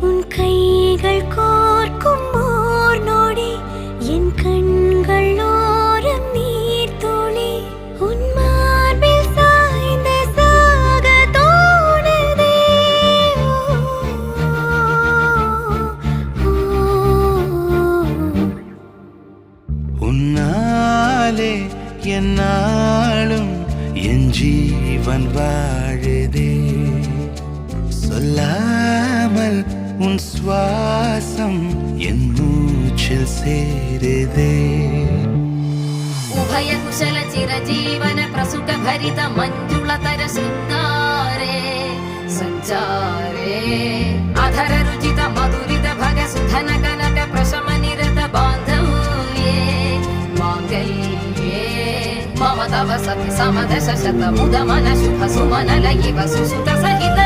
உன் கைகள் கோர்க்கும் ஓர் நொடி என் கண்கள் ஓரம் நீர் துளி உன் மார்பில் சாய்ந்த சாக தோணுதே. உன்னாலே என்னாலும் என் ஜீவன் வாழுதே. சொல்லாமல் உன் சுவாசம் என் மூச்சில் சேருதே. ഉഭയ കുശല ചിരജീവന പ്രസുഖ ഭരിത മഞ്ജുളതര ശൃംഗാരേ സഞ്ചാരേ അധര രുചിത മധുരിത ഭഗ സുധന കനക പ്രശമ നിരത ബാന്ധവ്യേ മാംഗല്യേ മമ തവ സതി സമദശ ശത മുദ മന ശുഭ സുമന ലയിവ സുസുത സഹിത